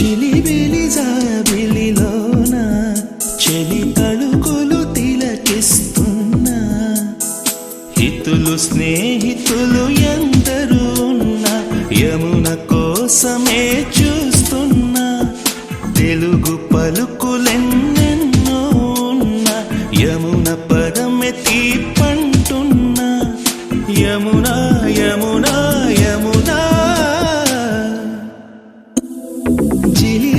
చిలిబిలి జాబిలిలోన చెలి తళుకులు తిలకిస్తున్నా హితులు స్నేహితులు ఎందరూ ఉన్నా యమున కోసమే చూస్తున్నా తెలుగు పలుకులెన్నెన్నో ఉన్నా యమున పదమె తీపంటున్నా యమునా యమునా యమునా జిలి